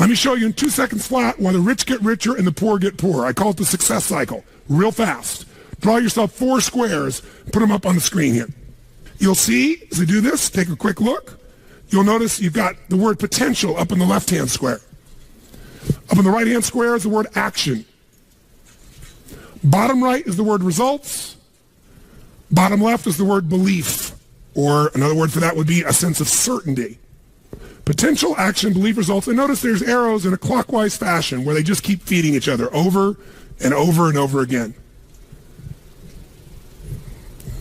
Let me show you in 2 seconds flat why the rich get richer and the poor get poorer. I call it the success cycle. Real fast. Draw yourself 4 squares. Put them up on the screen here. You'll see, as I do this, take a quick look. You'll notice you've got the word potential up in the left-hand square. Up in the right-hand square is the word action. Bottom right is the word results. Bottom left is the word belief, or another word for that would be a sense of certainty. Potential, action, belief, results. And notice there's arrows in a clockwise fashion where they just keep feeding each other over and over and over again.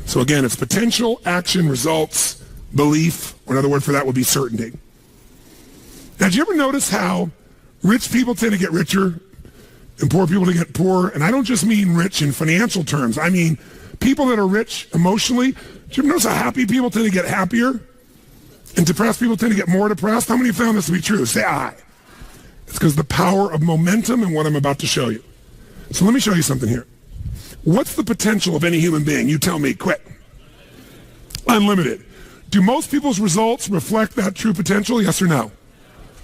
So again, it's potential, action, results, belief, or another word for that would be certainty. Now, did you ever notice how rich people tend to get richer and poor people to get poorer? And I don't just mean rich in financial terms. I mean people that are rich emotionally. Do you ever notice how happy people tend to get happier? And depressed people tend to get more depressed? How many have found this to be true? Say aye. It's because the power of momentum and what I'm about to show you. So let me show you something here. What's the potential of any human being? You tell me, quick. Unlimited. Do most people's results reflect that true potential? Yes or no?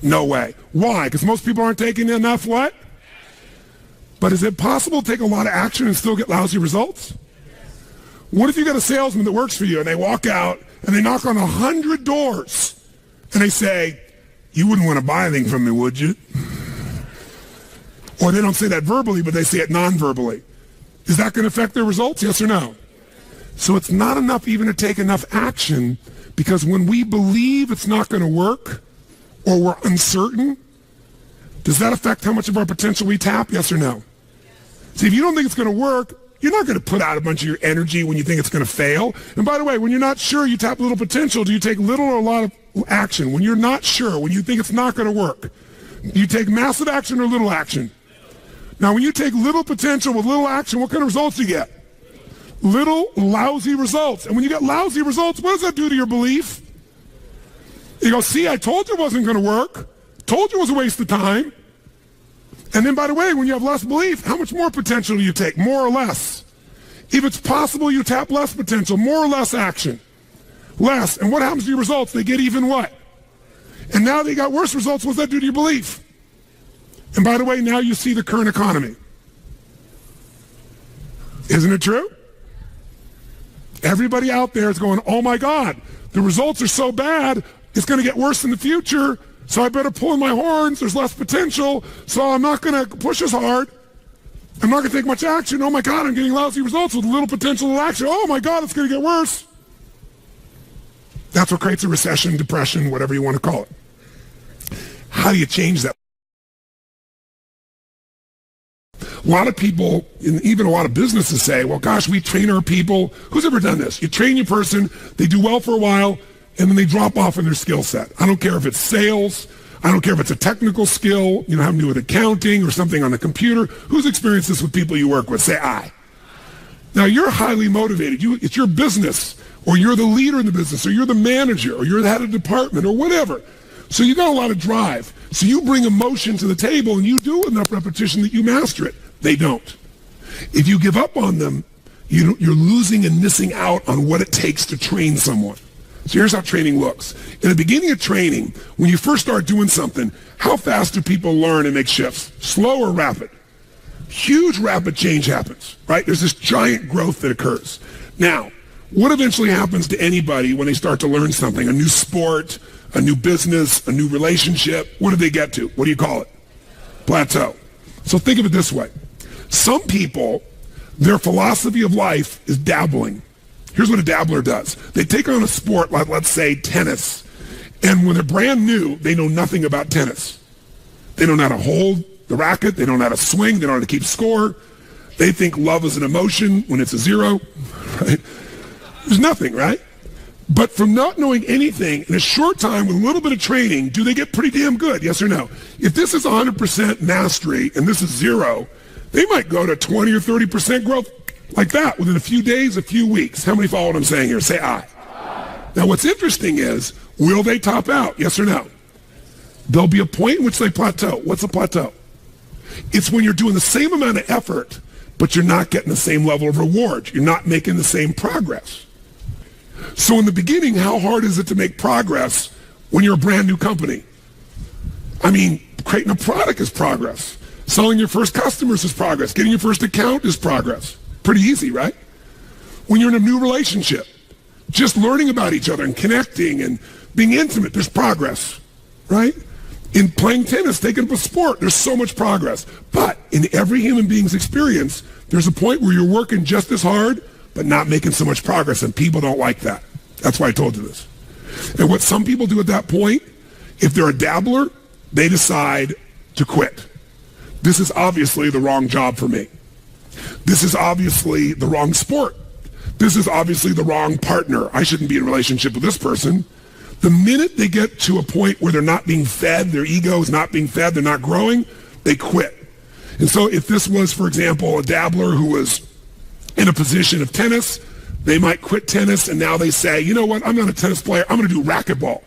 No way. Why? Because most people aren't taking enough what? But is it possible to take a lot of action and still get lousy results? What if you got a salesman that works for you and they walk out and they knock on 100 doors and they say, you wouldn't want to buy anything from me, would you? Or they don't say that verbally, but they say it non-verbally. Is that going to affect their results? Yes or no? So it's not enough even to take enough action, because when we believe it's not going to work or we're uncertain, does that affect how much of our potential we tap? Yes or no? See, if you don't think it's going to work, you're not going to put out a bunch of your energy when you think it's going to fail. And by the way, when you're not sure, you tap little potential. Do you take little or a lot of action? When you're not sure, when you think it's not going to work, do you take massive action or little action? Now, when you take little potential with little action, what kind of results do you get? Little lousy results. And when you get lousy results, what does that do to your belief? You go, see, I told you it wasn't going to work. Told you it was a waste of time. And then, by the way, when you have less belief, how much more potential do you take? More or less? If it's possible, you tap less potential, more or less action. Less. And what happens to your results? They get even what? And now they got worse results. What does that do to your belief? And by the way, now you see the current economy. Isn't it true? Everybody out there is going, oh my God, the results are so bad, it's going to get worse in the future, so I better pull in my horns, there's less potential, so I'm not going to push as hard. I'm not going to take much action. Oh my God, I'm getting lousy results with little potential action. Oh my God, it's going to get worse. That's what creates a recession, depression, whatever you want to call it. How do you change that? A lot of people, and even a lot of businesses say, well, gosh, we train our people. Who's ever done this? You train your person, they do well for a while, and then they drop off in their skill set. I don't care if it's sales. I don't care if it's a technical skill, having to do with accounting or something on the computer. Who's experienced this with people you work with? Say aye. Now, you're highly motivated. It's your business, or you're the leader in the business, or you're the manager, or you're the head of department, or whatever. So you got a lot of drive. So you bring emotion to the table, and you do enough repetition that you master it. They don't. If you give up on them, you're losing and missing out on what it takes to train someone. So here's how training looks. In the beginning of training, when you first start doing something, how fast do people learn and make shifts? Slow or rapid? Huge rapid change happens, right? There's this giant growth that occurs. Now, what eventually happens to anybody when they start to learn something? A new sport, a new business, a new relationship. What do they get to? What do you call it? Plateau. So think of it this way. Some people, their philosophy of life is dabbling. Here's what a dabbler does. They take on a sport like, let's say, tennis. And when they're brand new, they know nothing about tennis. They don't know how to hold the racket. They don't know how to swing. They don't know how to keep score. They think love is an emotion when it's a zero. Right? There's nothing, right? But from not knowing anything, in a short time with a little bit of training, do they get pretty damn good? Yes or no? If this is 100% mastery and this is zero, they might go to 20 or 30% growth like that within a few days, a few weeks. How many follow what I'm saying here? Say aye. Now what's interesting is, will they top out? Yes or no? There'll be a point in which they plateau. What's a plateau? It's when you're doing the same amount of effort, but you're not getting the same level of reward. You're not making the same progress. So in the beginning, how hard is it to make progress when you're a brand new company? I mean, creating a product is progress. Selling your first customers is progress. Getting your first account is progress. Pretty easy, right? When you're in a new relationship, just learning about each other and connecting and being intimate, there's progress, right? In playing tennis, taking up a sport, there's so much progress. But in every human being's experience, there's a point where you're working just as hard, but not making so much progress, and people don't like that. That's why I told you this. And what some people do at that point, if they're a dabbler, they decide to quit. This is obviously the wrong job for me. This is obviously the wrong sport. This is obviously the wrong partner. I shouldn't be in a relationship with this person. The minute they get to a point where they're not being fed, their ego is not being fed, they're not growing, they quit. And so if this was, for example, a dabbler who was in a position of tennis, they might quit tennis and now they say, you know what, I'm not a tennis player, I'm going to do racquetball.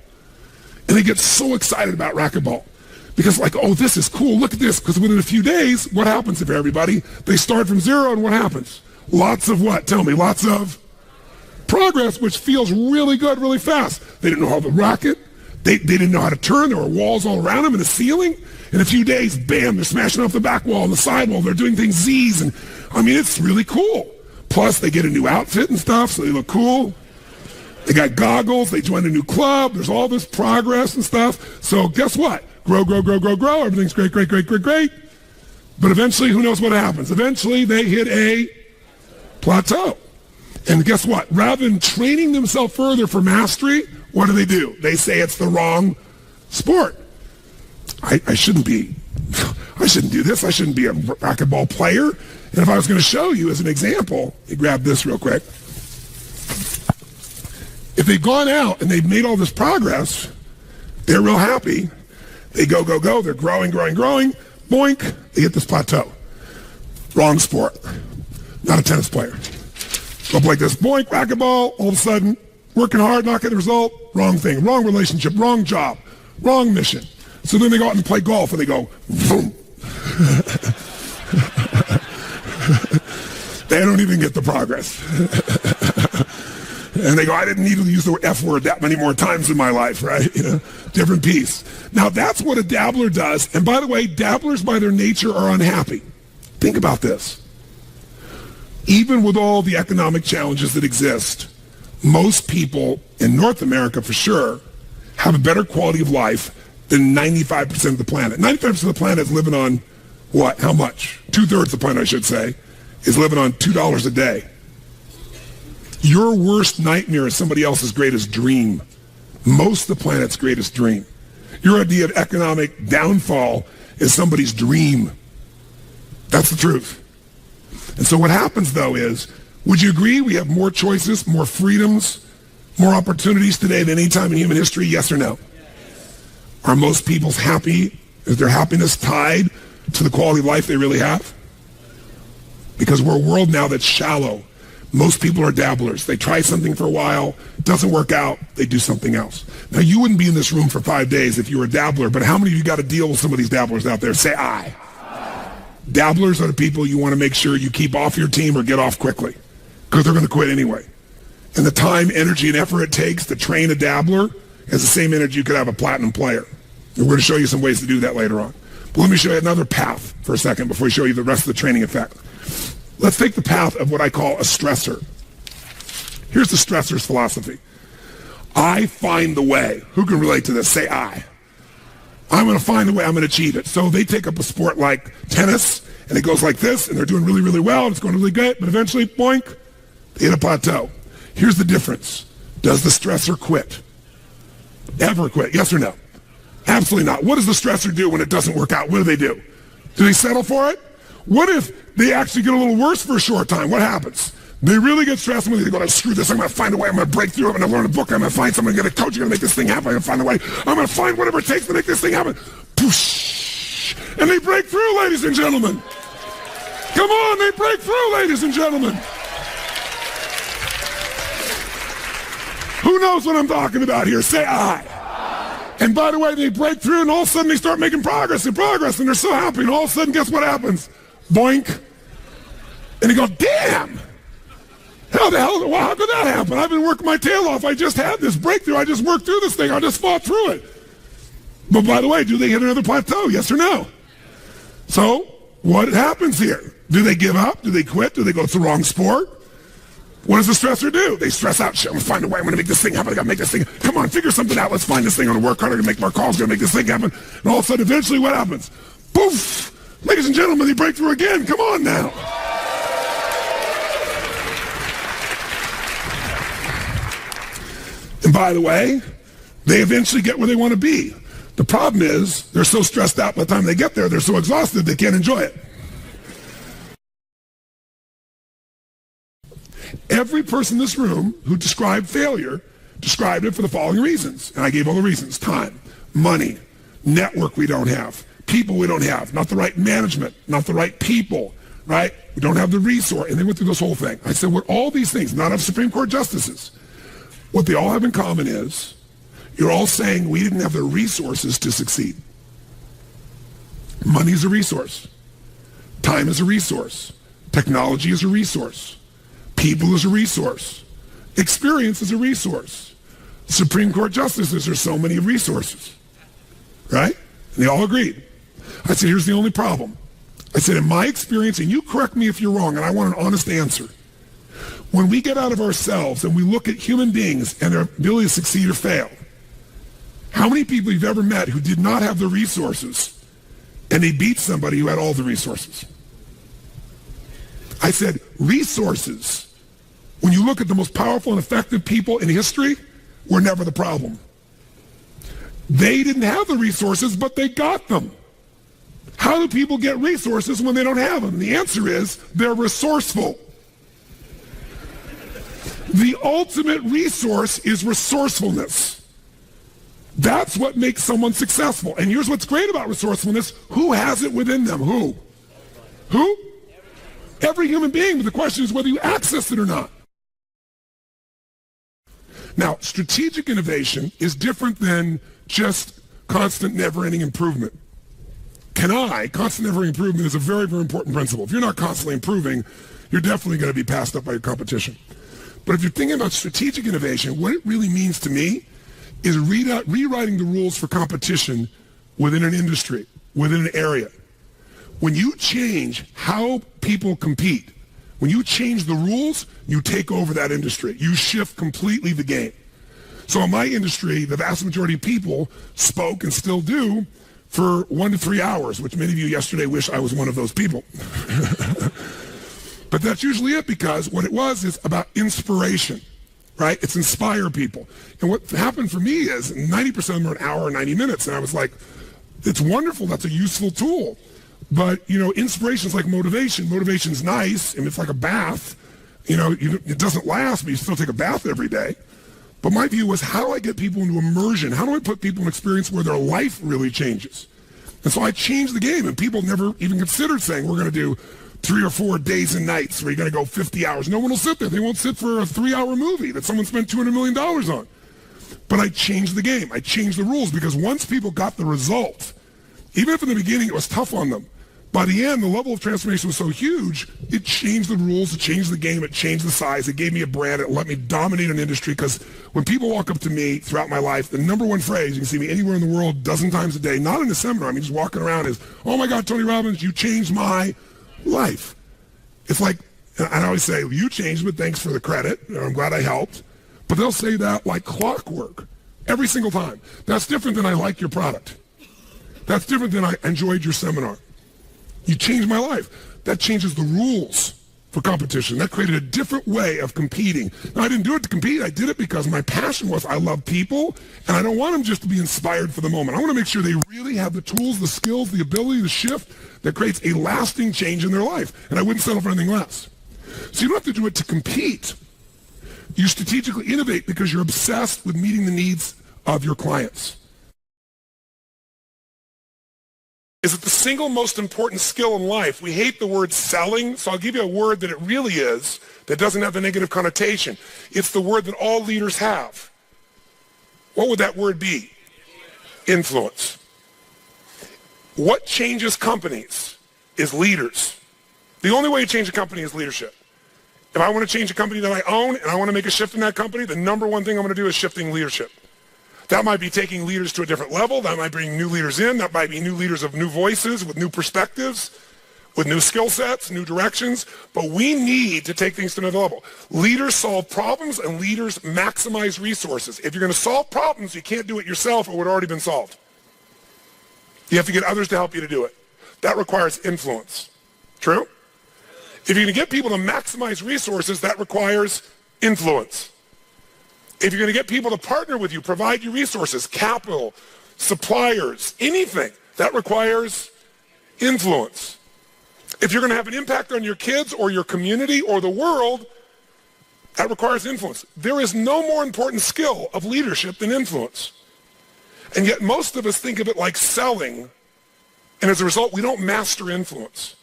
And they get so excited about racquetball because like, oh, this is cool, look at this. Because within a few days, what happens if everybody? They start from zero and what happens? Lots of what? Tell me, lots of progress, which feels really good, really fast. They didn't know how to racket. They didn't know how to turn. There were walls all around them and a ceiling. In a few days, bam, they're smashing off the back wall and the side wall. They're doing things Z's. And I mean, it's really cool. Plus, they get a new outfit and stuff, so they look cool. They got goggles. They join a new club. There's all this progress and stuff. So guess what? Grow, grow, grow, grow, grow. Everything's great, great, great, great, great. But eventually, who knows what happens? Eventually, they hit a plateau. And guess what? Rather than training themselves further for mastery, what do? They say it's the wrong sport. I shouldn't do this. I shouldn't be a racquetball player. And if I was going to show you as an example, you grab this real quick. If they've gone out and they've made all this progress, they're real happy. They go, go, go. They're growing, growing, growing. Boink. They hit this plateau. Wrong sport. Not a tennis player. Go up like this. Boink, racquetball. All of a sudden, working hard, not getting the result. Wrong thing. Wrong relationship. Wrong job. Wrong mission. So then they go out and play golf and they go, boom. They don't even get the progress. And they go, I didn't need to use the F word that many more times in my life, right? You know, different piece. Now, that's what a dabbler does. And by the way, dabblers by their nature are unhappy. Think about this. Even with all the economic challenges that exist, most people in North America, for sure, have a better quality of life than 95% of the planet. 95% of the planet is living on what? How much? 2/3 of the planet, I should say, is living on $2 a day. Your worst nightmare is somebody else's greatest dream. Most of the planet's greatest dream. Your idea of economic downfall is somebody's dream. That's the truth. And so what happens, though, is, would you agree we have more choices, more freedoms, more opportunities today than any time in human history? Yes or no? Are most people happy? Is their happiness tied to the quality of life they really have? Because we're a world now that's shallow. Most people are dabblers. They try something for a while, it doesn't work out, they do something else. Now, you wouldn't be in this room for 5 days if you were a dabbler, but how many of you got to deal with some of these dabblers out there? Say aye. Dabblers are the people you want to make sure you keep off your team or get off quickly, because they're going to quit anyway. And the time, energy, and effort it takes to train a dabbler is the same energy you could have a platinum player. And we're going to show you some ways to do that later on. But let me show you another path for a second before we show you the rest of the training effect. Let's take the path of what I call a stressor. Here's the stressor's philosophy. I find the way. Who can relate to this? Say I. I'm going to find the way. I'm going to achieve it. So they take up a sport like tennis, and it goes like this, and they're doing really, really well, and it's going really good, but eventually, boink, they hit a plateau. Here's the difference. Does the stressor quit? Ever quit? Yes or no? Absolutely not. What does the stressor do when it doesn't work out? What do? Do they settle for it? What if they actually get a little worse for a short time? What happens? They really get stressed and they go, screw this, I'm going to find a way, I'm going to break through, I'm going to learn a book, I'm going to find someone, I'm going to get a coach, I'm going to make this thing happen, I'm going to find a way, I'm going to find whatever it takes to make this thing happen. Poosh! And they break through, ladies and gentlemen. Come on, they break through, ladies and gentlemen. Who knows what I'm talking about here? Say I. And by the way, they break through and all of a sudden they start making progress and they're so happy, and all of a sudden, guess what happens? Boink. And you go, damn. How could that happen? I've been working my tail off. I just had this breakthrough. I just worked through this thing. I just fought through it. But by the way, do they hit another plateau? Yes or no? So what happens here? Do they give up? Do they quit? Do they go, it's the wrong sport? What does the stressor do? They stress out. Shit, I'm gonna find a way. I'm gonna make this thing happen. I gotta make this thing. Come on, figure something out. Let's find this thing. I'm gonna work hard. I'm gonna make more calls. I'm gonna make this thing happen. And all of a sudden, eventually, what happens? Poof! Ladies and gentlemen, they break through again. Come on now. And by the way, they eventually get where they want to be. The problem is they're so stressed out by the time they get there, they're so exhausted they can't enjoy it. Every person in this room who described failure described it for the following reasons. And I gave all the reasons: time, money, network we don't have, people we don't have, not the right management, not the right people, right? We don't have the resource. And they went through this whole thing. I said, what all these things, not of Supreme Court justices, what they all have in common is you're all saying we didn't have the resources to succeed. Money is a resource. Time is a resource. Technology is a resource. People is a resource. Experience is a resource. Supreme Court justices are so many resources, right? And they all agreed. I said, here's the only problem. I said, in my experience, and you correct me if you're wrong, and I want an honest answer. When we get out of ourselves and we look at human beings and their ability to succeed or fail, how many people you've ever met who did not have the resources and they beat somebody who had all the resources? I said, resources, when you look at the most powerful and effective people in history, were never the problem. They didn't have the resources, but they got them. How do people get resources when they don't have them? The answer is they're resourceful. The ultimate resource is resourcefulness. That's what makes someone successful. And here's what's great about resourcefulness. Who has it within them? Who? Who? Every human being, but the question is whether you access it or not. Now, strategic innovation is different than just constant, never-ending improvement. Constant, never-ending improvement is a very, very important principle. If you're not constantly improving, you're definitely going to be passed up by your competition. But if you're thinking about strategic innovation, what it really means to me is rewriting the rules for competition within an industry, within an area. When you change how people compete, when you change the rules, you take over that industry. You shift completely the game. So in my industry, the vast majority of people spoke and still do for 1 to 3 hours, which many of you yesterday wish I was one of those people. But that's usually it, because what it was is about inspiration, right? It's inspire people. And what happened for me is 90% of them are an hour or 90 minutes. And I was like, it's wonderful. That's a useful tool. But, inspiration is like motivation. Motivation's nice, and it's like a bath. It doesn't last, but you still take a bath every day. But my view was, how do I get people into immersion? How do I put people in an experience where their life really changes? And so I changed the game, and people never even considered saying, we're going to do 3 or 4 days and nights where you're going to go 50 hours. No one will sit there. They won't sit for a 3-hour movie that someone spent $200 million on. But I changed the game. I changed the rules, because once people got the result, even if in the beginning it was tough on them, by the end, the level of transformation was so huge, it changed the rules, it changed the game, it changed the size, it gave me a brand, it let me dominate an industry. Because when people walk up to me throughout my life, the number one phrase, you can see me anywhere in the world, dozen times a day, not in a seminar, I mean just walking around, is, oh my God, Tony Robbins, you changed my life. It's like, I always say, you changed, but thanks for the credit, I'm glad I helped. But they'll say that like clockwork every single time. That's different than I like your product. That's different than I enjoyed your seminar. You changed my life. That changes the rules for competition. That created a different way of competing. Now, I didn't do it to compete. I did it because my passion was I love people, and I don't want them just to be inspired for the moment. I want to make sure they really have the tools, the skills, the ability to shift that creates a lasting change in their life. And I wouldn't settle for anything less. So you don't have to do it to compete. You strategically innovate because you're obsessed with meeting the needs of your clients. Is it the single most important skill in life? We hate the word selling, so I'll give you a word that it really is that doesn't have the negative connotation. It's the word that all leaders have. What would that word be? Influence. What changes companies is leaders. The only way you change a company is leadership. If I want to change a company that I own and I want to make a shift in that company, the number one thing I'm going to do is shifting leadership. That might be taking leaders to a different level. That might bring new leaders in. That might be new leaders of new voices with new perspectives, with new skill sets, new directions. But we need to take things to another level. Leaders solve problems and leaders maximize resources. If you're going to solve problems, you can't do it yourself or it would already been solved. You have to get others to help you to do it. That requires influence. True? If you're going to get people to maximize resources, that requires influence. If you're going to get people to partner with you, provide you resources, capital, suppliers, anything, that requires influence. If you're going to have an impact on your kids or your community or the world, that requires influence. There is no more important skill of leadership than influence. And yet most of us think of it like selling, and as a result, we don't master influence.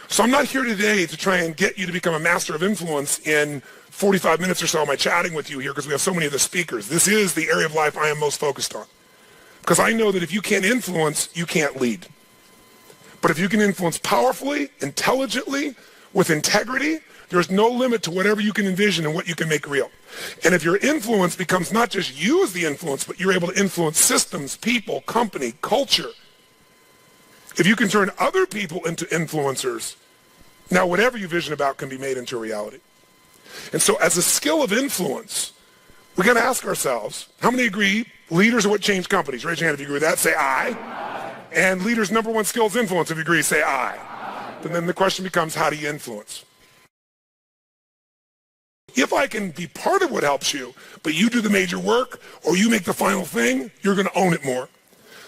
So I'm not here today to try and get you to become a master of influence in 45 minutes or so of my chatting with you here because we have so many of the speakers. This is the area of life I am most focused on. Because I know that if you can't influence, you can't lead. But if you can influence powerfully, intelligently, with integrity, there's no limit to whatever you can envision and what you can make real. And if your influence becomes not just you as the influence, but you're able to influence systems, people, company, culture. If you can turn other people into influencers, now whatever you vision about can be made into reality. And so as a skill of influence, we got to ask ourselves, how many agree leaders are what change companies? Raise your hand if you agree with that. Say aye. Aye. And leaders' number one skill is influence. If you agree, say aye. Aye. And then the question becomes, how do you influence? If I can be part of what helps you, but you do the major work or you make the final thing, you're going to own it more.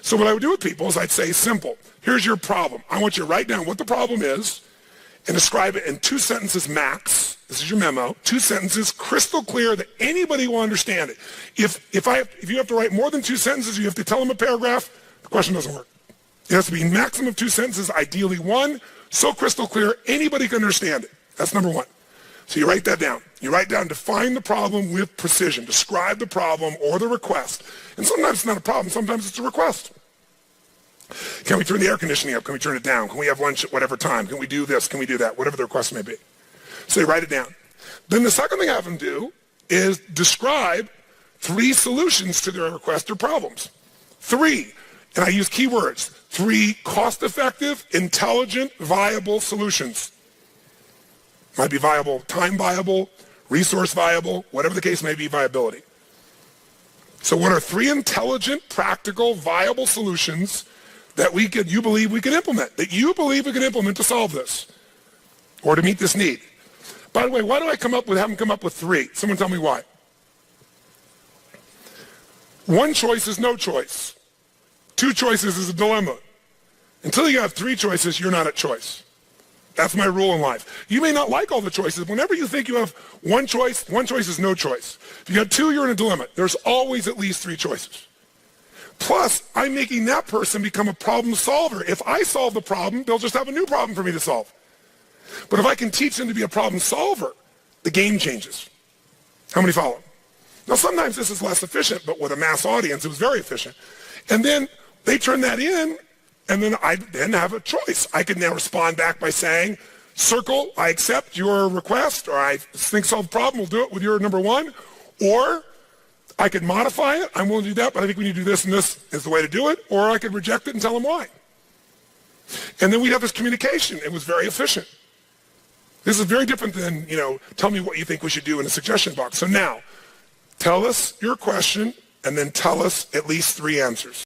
So what I would do with people is I'd say, simple, here's your problem. I want you to write down what the problem is and describe it in 2 sentences max. This is your memo. 2 sentences, crystal clear that anybody will understand it. If you have to write more than 2 sentences, you have to tell them a paragraph, the question doesn't work. It has to be maximum of 2 sentences, ideally 1, so crystal clear anybody can understand it. That's number 1. So you write that down. You write down, define the problem with precision. Describe the problem or the request. And sometimes it's not a problem. Sometimes it's a request. Can we turn the air conditioning up? Can we turn it down? Can we have lunch at whatever time? Can we do this? Can we do that? Whatever the request may be. So you write it down. Then the second thing I have them do is describe 3 solutions to their request or problems. 3, and I use keywords, 3 cost-effective, intelligent, viable solutions. Might be viable, time viable, resource viable, whatever the case may be, viability. So what are 3 intelligent, practical, viable solutions that you believe we can implement, to solve this or to meet this need? By the way, why do I have them come up with 3? Someone tell me why. 1 choice is no choice. 2 choices is a dilemma. Until you have 3 choices, you're not at choice. That's my rule in life. You may not like all the choices. Whenever you think you have 1 choice is no choice. If you have 2, you're in a dilemma. There's always at least 3 choices. Plus, I'm making that person become a problem solver. If I solve the problem, they'll just have a new problem for me to solve. But if I can teach them to be a problem solver, the game changes. How many follow? Now, sometimes this is less efficient, but with a mass audience, it was very efficient. And then they turn that in, and then I have a choice. I can now respond back by saying, circle, I accept your request, or I think solve the problem, we'll do it with your number 1. Or I could modify it, I'm willing to do that, but I think we need to do this and this is the way to do it. Or I could reject it and tell them why. And then we'd have this communication. It was very efficient. This is very different than, tell me what you think we should do in a suggestion box. So now, tell us your question, and then tell us at least 3 answers.